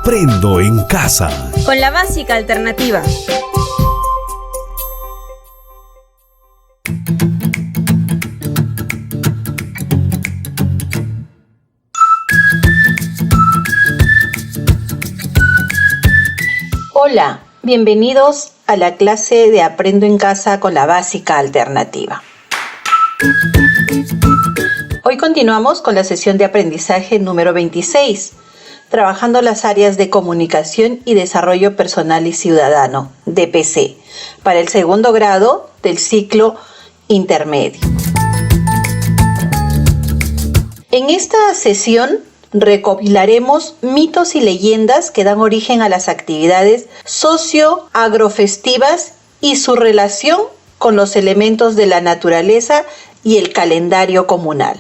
Aprendo en casa. Con la básica alternativa. Hola, bienvenidos a la clase de Aprendo en casa con la básica alternativa. Hoy continuamos con la sesión de aprendizaje número 26, trabajando las áreas de comunicación y desarrollo personal y ciudadano, DPC, para el segundo grado del ciclo intermedio. En esta sesión recopilaremos mitos y leyendas que dan origen a las actividades socio-agrofestivas y su relación con los elementos de la naturaleza y el calendario comunal.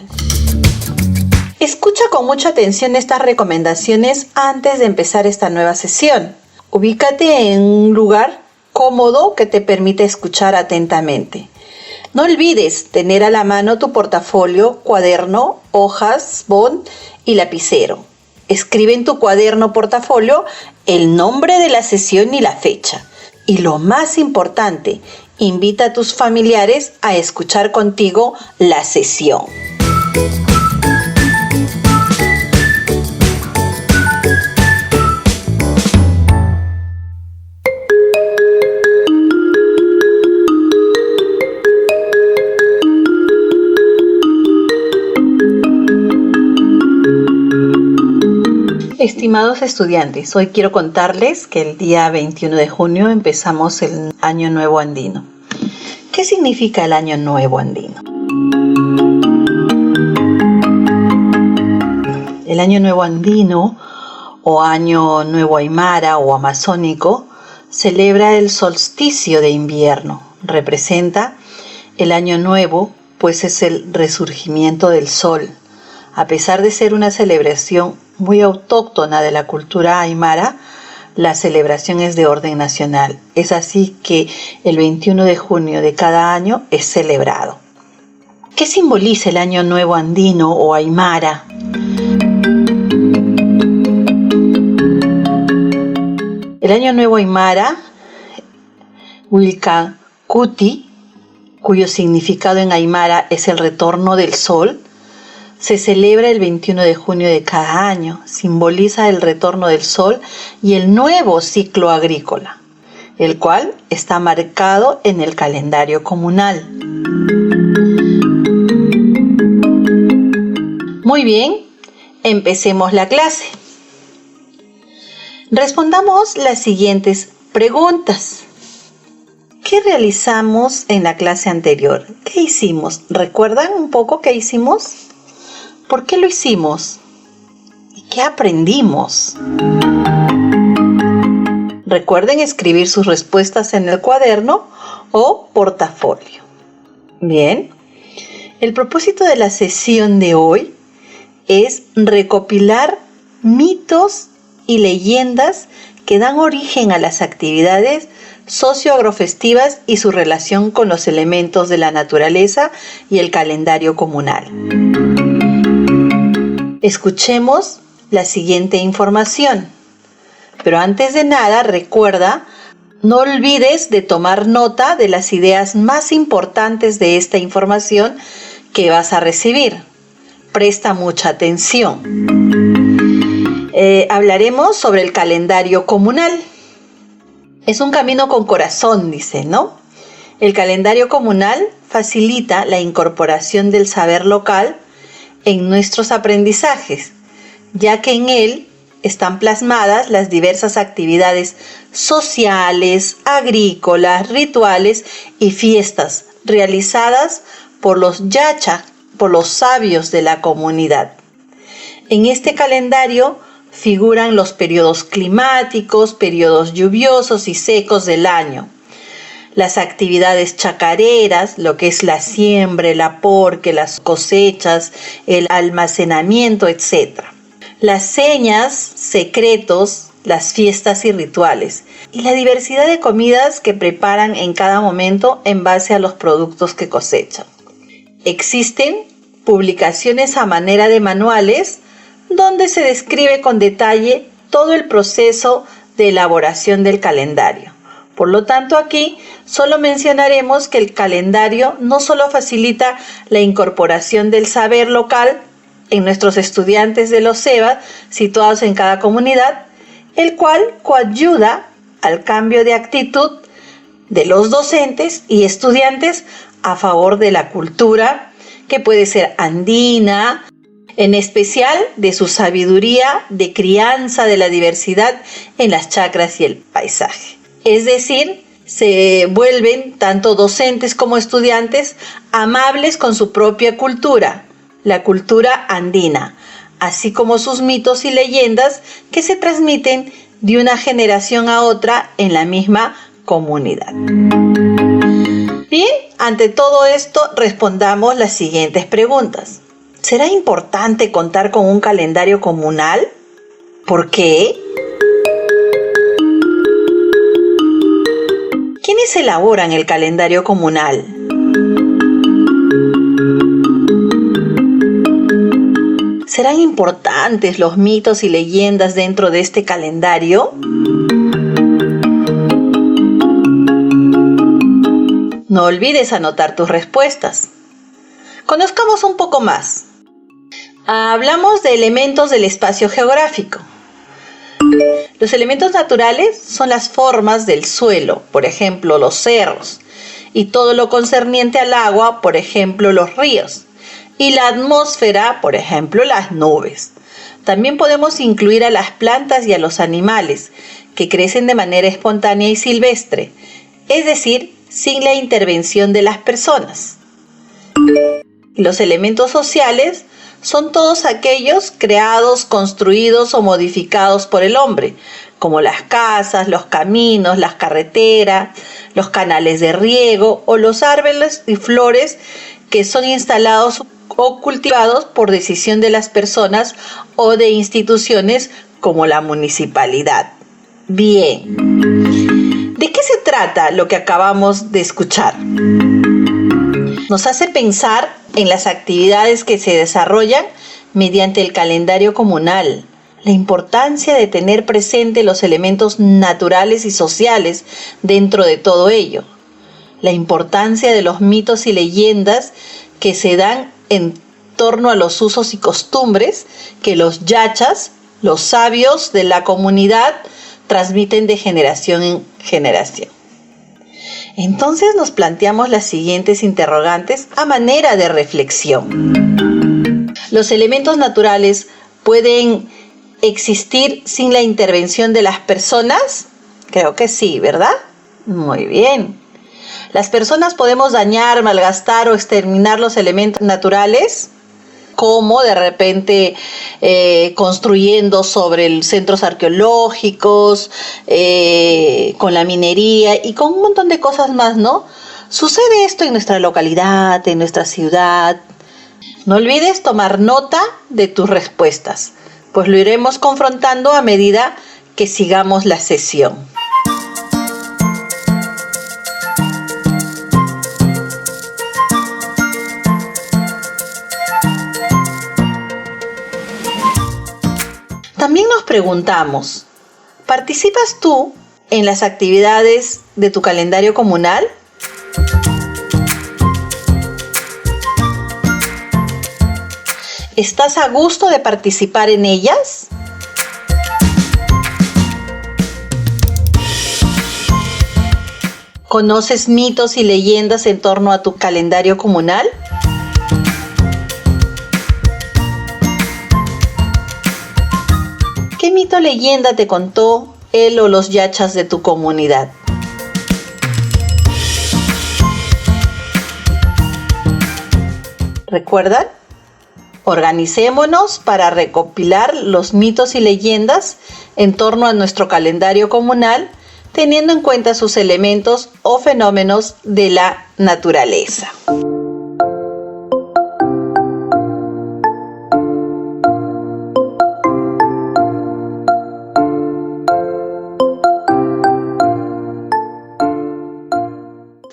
Escucha con mucha atención estas recomendaciones antes de empezar esta nueva sesión. Ubícate en un lugar cómodo que te permita escuchar atentamente. No olvides tener a la mano tu portafolio, cuaderno, hojas, bond y lapicero. Escribe en tu cuaderno portafolio el nombre de la sesión y la fecha. Y lo más importante, invita a tus familiares a escuchar contigo la sesión. Estimados estudiantes, hoy quiero contarles que el día 21 de junio empezamos el Año Nuevo Andino. ¿Qué significa el Año Nuevo Andino? El Año Nuevo Andino o Año Nuevo Aymara o amazónico celebra el solsticio de invierno. Representa el Año Nuevo, pues es el resurgimiento del sol. A pesar de ser una celebración muy autóctona de la cultura aymara, la celebración es de orden nacional. Es así que el 21 de junio de cada año es celebrado. ¿Qué simboliza el Año Nuevo Andino o aymara? El Año Nuevo Aymara, Wilcacuti, cuyo significado en aymara es el retorno del sol, se celebra el 21 de junio de cada año. Simboliza el retorno del sol y el nuevo ciclo agrícola, el cual está marcado en el calendario comunal. Muy bien, empecemos la clase. Respondamos las siguientes preguntas. ¿Qué realizamos en la clase anterior? ¿Qué hicimos? ¿Recuerdan un poco qué hicimos? ¿Por qué lo hicimos? ¿Y qué aprendimos? Recuerden escribir sus respuestas en el cuaderno o portafolio. Bien, el propósito de la sesión de hoy es recopilar mitos y leyendas que dan origen a las actividades socioagrofestivas y su relación con los elementos de la naturaleza y el calendario comunal. Escuchemos la siguiente información. Pero antes de nada, recuerda, no olvides de tomar nota de las ideas más importantes de esta información que vas a recibir. Presta mucha atención. Hablaremos sobre el calendario comunal. Es un camino con corazón, dice, ¿no? El calendario comunal facilita la incorporación del saber local en nuestros aprendizajes, ya que en él están plasmadas las diversas actividades sociales, agrícolas, rituales y fiestas realizadas por los yacha, por los sabios de la comunidad. En este calendario figuran los periodos climáticos, periodos lluviosos y secos del año, las actividades chacareras, lo que es la siembra, el aporque, las cosechas, el almacenamiento, etc. Las señas, secretos, las fiestas y rituales, y la diversidad de comidas que preparan en cada momento en base a los productos que cosechan. Existen publicaciones a manera de manuales donde se describe con detalle todo el proceso de elaboración del calendario. Por lo tanto, aquí solo mencionaremos que el calendario no solo facilita la incorporación del saber local en nuestros estudiantes de los SEBA situados en cada comunidad, el cual coayuda al cambio de actitud de los docentes y estudiantes a favor de la cultura, que puede ser andina, en especial de su sabiduría de crianza de la diversidad en las chacras y el paisaje. Es decir, se vuelven tanto docentes como estudiantes amables con su propia cultura, la cultura andina, así como sus mitos y leyendas que se transmiten de una generación a otra en la misma comunidad. Bien, ante todo esto respondamos las siguientes preguntas. ¿Será importante contar con un calendario comunal? ¿Por qué? ¿Quiénes elaboran el calendario comunal? ¿Serán importantes los mitos y leyendas dentro de este calendario? No olvides anotar tus respuestas. Conozcamos un poco más. Hablamos de elementos del espacio geográfico. Los elementos naturales son las formas del suelo, por ejemplo, los cerros, y todo lo concerniente al agua, por ejemplo, los ríos, y la atmósfera, por ejemplo, las nubes. También podemos incluir a las plantas y a los animales, que crecen de manera espontánea y silvestre, es decir, sin la intervención de las personas. Los elementos sociales son todos aquellos creados, construidos o modificados por el hombre, como las casas, los caminos, las carreteras, los canales de riego o los árboles y flores que son instalados o cultivados por decisión de las personas o de instituciones como la municipalidad. Bien, ¿de qué se trata lo que acabamos de escuchar? Nos hace pensar en las actividades que se desarrollan mediante el calendario comunal, la importancia de tener presente los elementos naturales y sociales dentro de todo ello, la importancia de los mitos y leyendas que se dan en torno a los usos y costumbres que los yachas, los sabios de la comunidad, transmiten de generación en generación. Entonces nos planteamos las siguientes interrogantes a manera de reflexión. ¿Los elementos naturales pueden existir sin la intervención de las personas? Creo que sí, ¿verdad? Muy bien. ¿Las personas podemos dañar, malgastar o exterminar los elementos naturales? Como de repente construyendo sobre centros arqueológicos, con la minería y con un montón de cosas más, ¿no? Sucede esto en nuestra localidad, en nuestra ciudad. No olvides tomar nota de tus respuestas, pues lo iremos confrontando a medida que sigamos la sesión. También nos preguntamos, ¿participas tú en las actividades de tu calendario comunal? ¿Estás a gusto de participar en ellas? ¿Conoces mitos y leyendas en torno a tu calendario comunal? ¿Qué mito o leyenda te contó él o los yachas de tu comunidad? ¿Recuerdan? Organicémonos para recopilar los mitos y leyendas en torno a nuestro calendario comunal, teniendo en cuenta sus elementos o fenómenos de la naturaleza.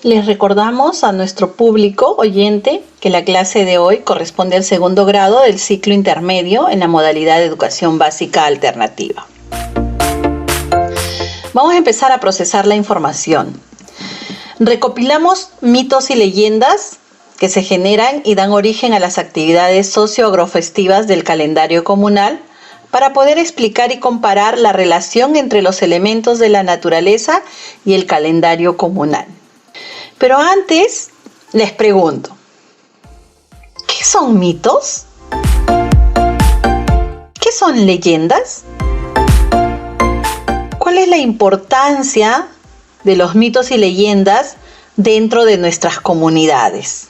Les recordamos a nuestro público oyente que la clase de hoy corresponde al segundo grado del ciclo intermedio en la modalidad de educación básica alternativa. Vamos a empezar a procesar la información. Recopilamos mitos y leyendas que se generan y dan origen a las actividades socio-agrofestivas del calendario comunal para poder explicar y comparar la relación entre los elementos de la naturaleza y el calendario comunal. Pero antes les pregunto, ¿qué son mitos? ¿Qué son leyendas? ¿Cuál es la importancia de los mitos y leyendas dentro de nuestras comunidades?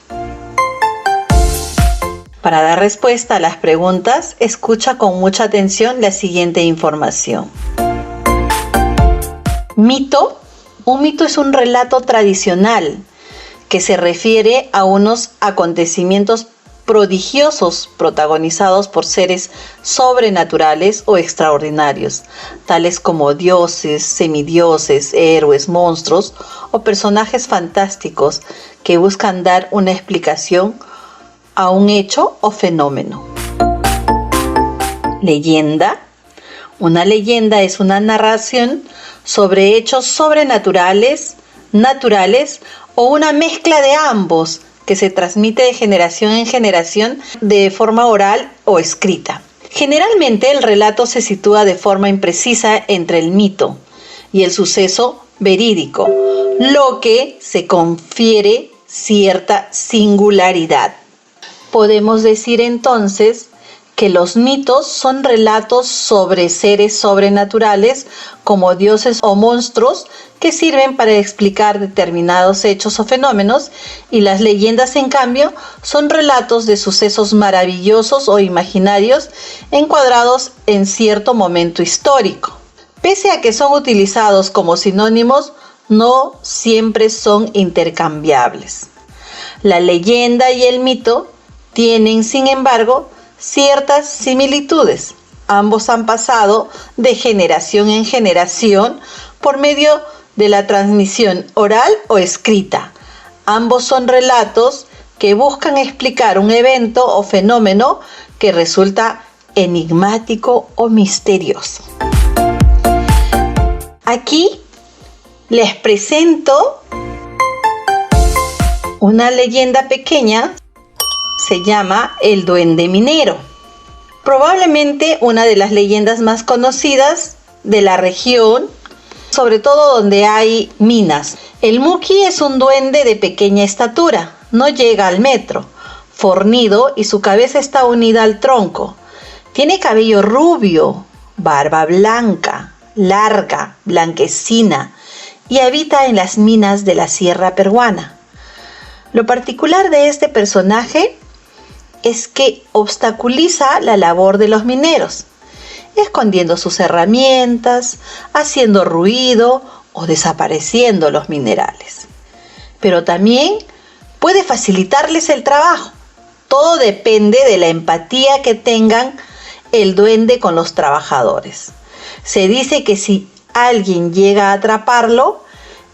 Para dar respuesta a las preguntas, escucha con mucha atención la siguiente información. Mito. Un mito es un relato tradicional que se refiere a unos acontecimientos prodigiosos protagonizados por seres sobrenaturales o extraordinarios, tales como dioses, semidioses, héroes, monstruos o personajes fantásticos que buscan dar una explicación a un hecho o fenómeno. Leyenda. Una leyenda es una narración sobre hechos sobrenaturales, naturales o una mezcla de ambos que se transmite de generación en generación de forma oral o escrita. Generalmente el relato se sitúa de forma imprecisa entre el mito y el suceso verídico, lo que se confiere cierta singularidad. Podemos decir entonces que los mitos son relatos sobre seres sobrenaturales como dioses o monstruos que sirven para explicar determinados hechos o fenómenos, y las leyendas, en cambio, son relatos de sucesos maravillosos o imaginarios encuadrados en cierto momento histórico. Pese a que son utilizados como sinónimos, no siempre son intercambiables. La leyenda y el mito tienen, sin embargo, ciertas similitudes. Ambos han pasado de generación en generación por medio de la transmisión oral o escrita. Ambos son relatos que buscan explicar un evento o fenómeno que resulta enigmático o misterioso. Aquí les presento una leyenda pequeña. Se llama El Duende Minero. Probablemente una de las leyendas más conocidas de la región, sobre todo donde hay minas. El Muki es un duende de pequeña estatura, no llega al metro, fornido y su cabeza está unida al tronco. Tiene cabello rubio, barba blanca, larga, blanquecina y habita en las minas de la sierra peruana. Lo particular de este personaje es que obstaculiza la labor de los mineros, escondiendo sus herramientas, haciendo ruido o desapareciendo los minerales. Pero también puede facilitarles el trabajo. Todo depende de la empatía que tengan el duende con los trabajadores. Se dice que si alguien llega a atraparlo,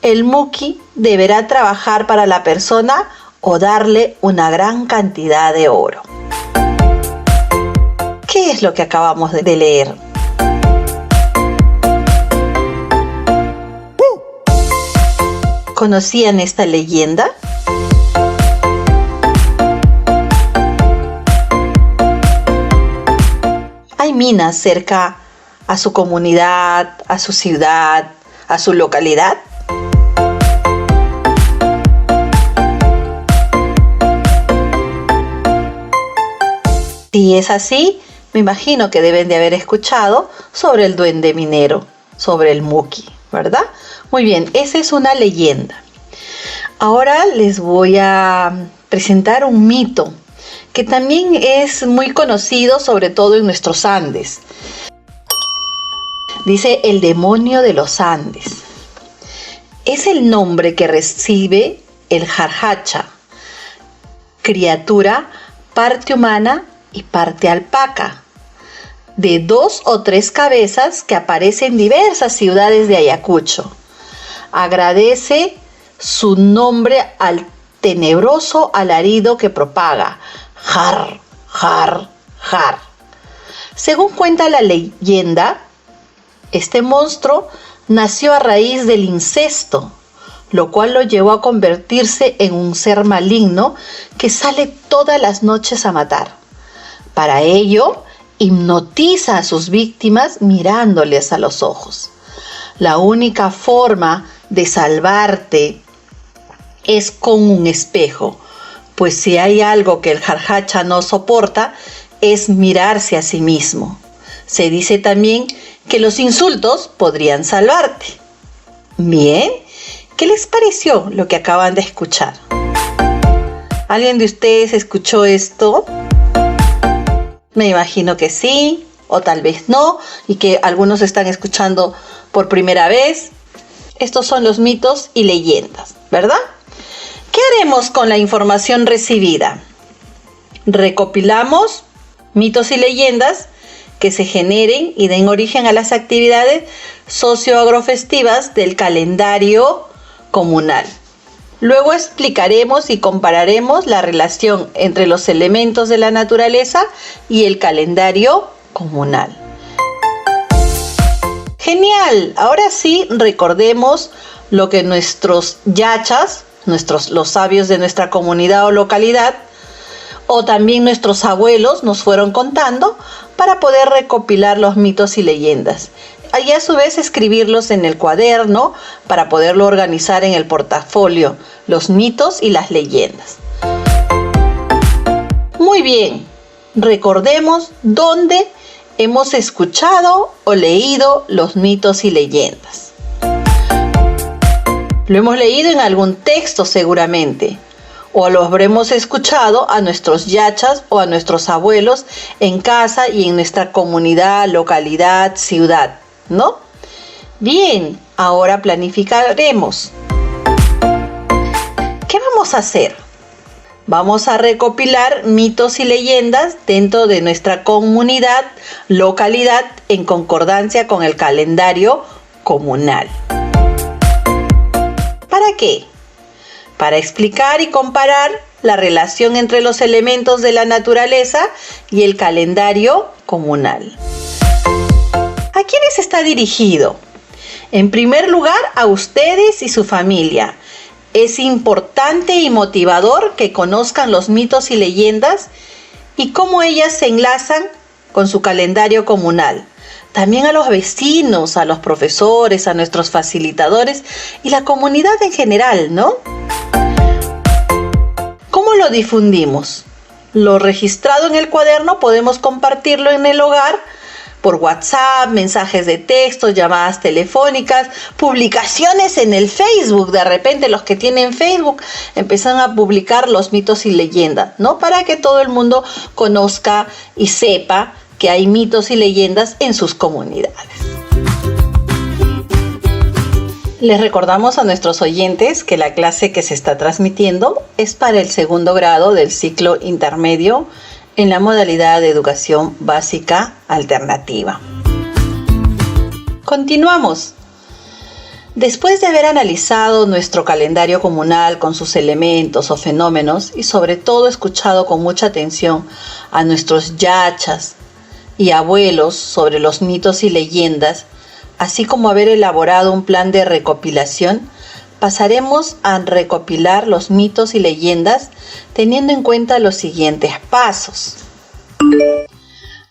el Muki deberá trabajar para la persona o darle una gran cantidad de oro. ¿Qué es lo que acabamos de leer? ¿Conocían esta leyenda? ¿Hay minas cerca a su comunidad, a su ciudad, a su localidad? Si es así, me imagino que deben de haber escuchado sobre el duende minero, sobre el Muki, ¿verdad? Muy bien, esa es una leyenda. Ahora les voy a presentar un mito que también es muy conocido, sobre todo en nuestros Andes. Dice el demonio de los Andes. Es el nombre que recibe el jarhacha, criatura parte humana y parte alpaca, de 2 o 3 cabezas que aparece en diversas ciudades de Ayacucho. Agradece su nombre al tenebroso alarido que propaga, jar, jar, jar. Según cuenta la leyenda, este monstruo nació a raíz del incesto, lo cual lo llevó a convertirse en un ser maligno que sale todas las noches a matar. Para ello, hipnotiza a sus víctimas mirándoles a los ojos. La única forma de salvarte es con un espejo, pues si hay algo que el jarjacha no soporta, es mirarse a sí mismo. Se dice también que los insultos podrían salvarte. Bien, ¿qué les pareció lo que acaban de escuchar? ¿Alguien de ustedes escuchó esto? Me imagino que sí, o tal vez no, y que algunos están escuchando por primera vez. Estos son los mitos y leyendas, ¿verdad? ¿Qué haremos con la información recibida? Recopilamos mitos y leyendas que se generen y den origen a las actividades socioagrofestivas del calendario comunal. Luego explicaremos y compararemos la relación entre los elementos de la naturaleza y el calendario comunal. Genial, ahora sí recordemos lo que nuestros yachas, los sabios de nuestra comunidad o localidad, o también nuestros abuelos nos fueron contando para poder recopilar los mitos y leyendas. Y a su vez escribirlos en el cuaderno para poderlo organizar en el portafolio, los mitos y las leyendas. Muy bien, recordemos dónde hemos escuchado o leído los mitos y leyendas. Lo hemos leído en algún texto seguramente, o lo habremos escuchado a nuestros yachas o a nuestros abuelos en casa y en nuestra comunidad, localidad, ciudad, ¿no? Bien, ahora planificaremos. ¿Qué vamos a hacer? Vamos a recopilar mitos y leyendas dentro de nuestra comunidad, localidad, en concordancia con el calendario comunal. ¿Para qué? Para explicar y comparar la relación entre los elementos de la naturaleza y el calendario comunal. ¿A quiénes está dirigido? En primer lugar, a ustedes y su familia. Es importante y motivador que conozcan los mitos y leyendas y cómo ellas se enlazan con su calendario comunal. También a los vecinos, a los profesores, a nuestros facilitadores y la comunidad en general, ¿no? ¿Cómo lo difundimos? Lo registrado en el cuaderno podemos compartirlo en el hogar por WhatsApp, mensajes de texto, llamadas telefónicas, publicaciones en el Facebook. De repente los que tienen Facebook empiezan a publicar los mitos y leyendas, ¿no? Para que todo el mundo conozca y sepa que hay mitos y leyendas en sus comunidades. Les recordamos a nuestros oyentes que la clase que se está transmitiendo es para el segundo grado del ciclo intermedio en la modalidad de educación básica alternativa. Continuamos. Después de haber analizado nuestro calendario comunal con sus elementos o fenómenos y sobre todo escuchado con mucha atención a nuestros yachas y abuelos sobre los mitos y leyendas, así como haber elaborado un plan de recopilación, pasaremos a recopilar los mitos y leyendas teniendo en cuenta los siguientes pasos.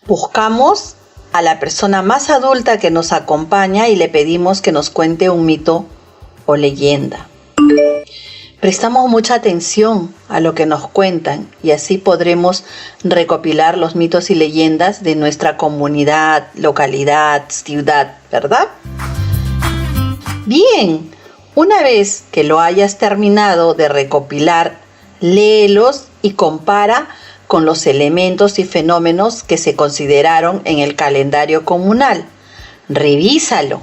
Buscamos a la persona más adulta que nos acompaña y le pedimos que nos cuente un mito o leyenda. Prestamos mucha atención a lo que nos cuentan y así podremos recopilar los mitos y leyendas de nuestra comunidad, localidad, ciudad, ¿verdad? Bien, una vez que lo hayas terminado de recopilar, léelos y compara con los elementos y fenómenos que se consideraron en el calendario comunal. Revísalo.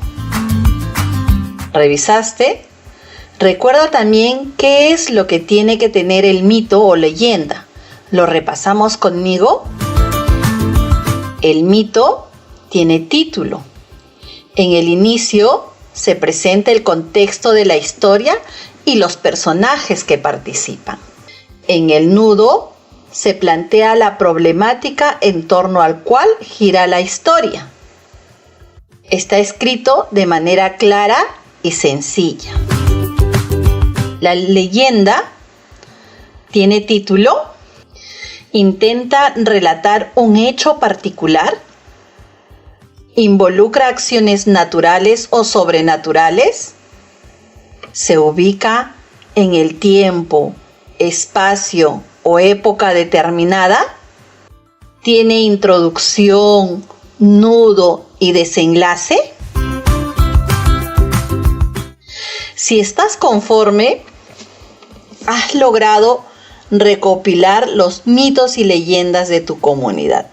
¿Revisaste? Recuerda también qué es lo que tiene que tener el mito o leyenda. ¿Lo repasamos conmigo? El mito tiene título. En el inicio se presenta el contexto de la historia y los personajes que participan. En el nudo se plantea la problemática en torno al cual gira la historia. Está escrito de manera clara y sencilla. La leyenda tiene título: intenta relatar un hecho particular, involucra acciones naturales o sobrenaturales, se ubica en el tiempo, espacio o época determinada, tiene introducción, nudo y desenlace. Si estás conforme, has logrado recopilar los mitos y leyendas de tu comunidad.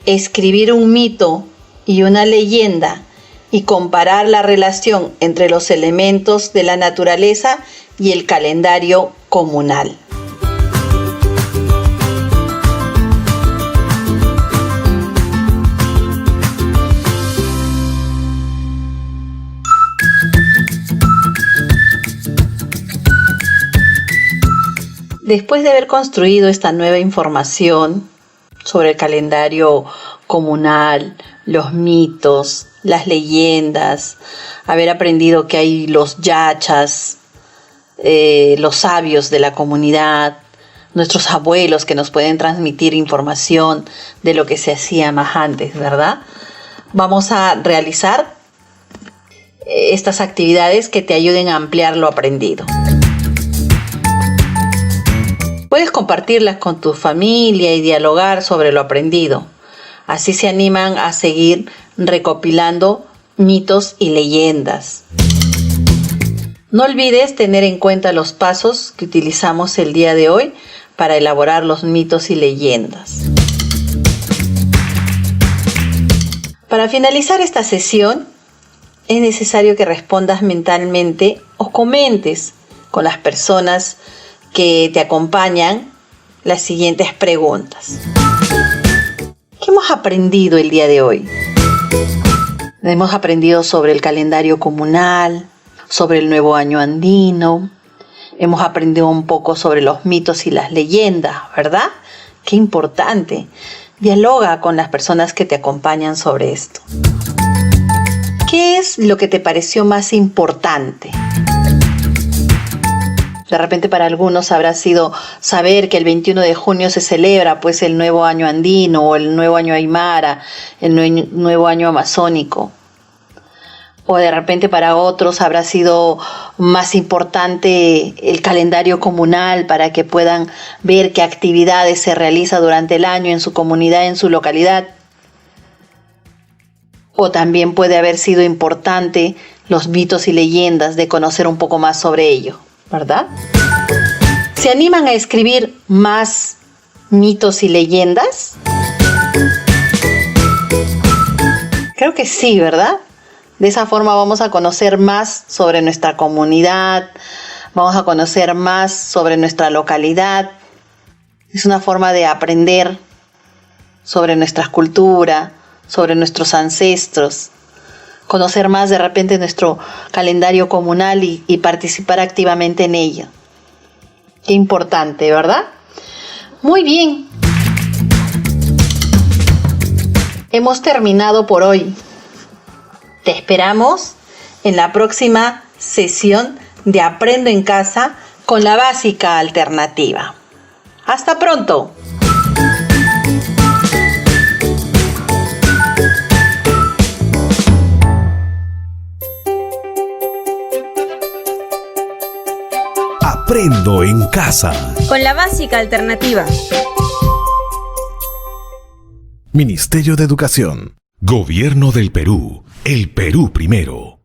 Escribir un mito y una leyenda y comparar la relación entre los elementos de la naturaleza y el calendario comunal. Después de haber construido esta nueva información sobre el calendario comunal, los mitos, las leyendas, haber aprendido que hay los yachas, los sabios de la comunidad, nuestros abuelos que nos pueden transmitir información de lo que se hacía más antes, ¿verdad? Vamos a realizar estas actividades que te ayuden a ampliar lo aprendido. Puedes compartirlas con tu familia y dialogar sobre lo aprendido. Así se animan a seguir recopilando mitos y leyendas. No olvides tener en cuenta los pasos que utilizamos el día de hoy para elaborar los mitos y leyendas. Para finalizar esta sesión, es necesario que respondas mentalmente o comentes con las personas que te acompañan las siguientes preguntas. ¿Qué hemos aprendido el día de hoy? Hemos aprendido sobre el calendario comunal, sobre el nuevo año andino. Hemos aprendido un poco sobre los mitos y las leyendas, ¿verdad? Qué importante. Dialoga con las personas que te acompañan sobre esto. ¿Qué es lo que te pareció más importante? De repente para algunos habrá sido saber que el 21 de junio se celebra pues el nuevo año andino o el nuevo año aymara, el nuevo año amazónico. O de repente para otros habrá sido más importante el calendario comunal para que puedan ver qué actividades se realizan durante el año en su comunidad, en su localidad. O también puede haber sido importante los mitos y leyendas, de conocer un poco más sobre ello, ¿verdad? ¿Se animan a escribir más mitos y leyendas? Creo que sí, ¿verdad? De esa forma vamos a conocer más sobre nuestra comunidad, vamos a conocer más sobre nuestra localidad. Es una forma de aprender sobre nuestra cultura, sobre nuestros ancestros, conocer más de repente nuestro calendario comunal y participar activamente en ello. Qué importante, ¿verdad? Muy bien. Hemos terminado por hoy. Te esperamos en la próxima sesión de Aprendo en Casa con la básica alternativa. ¡Hasta pronto! Aprendo en Casa. Con la básica alternativa. Ministerio de Educación. Gobierno del Perú. El Perú primero.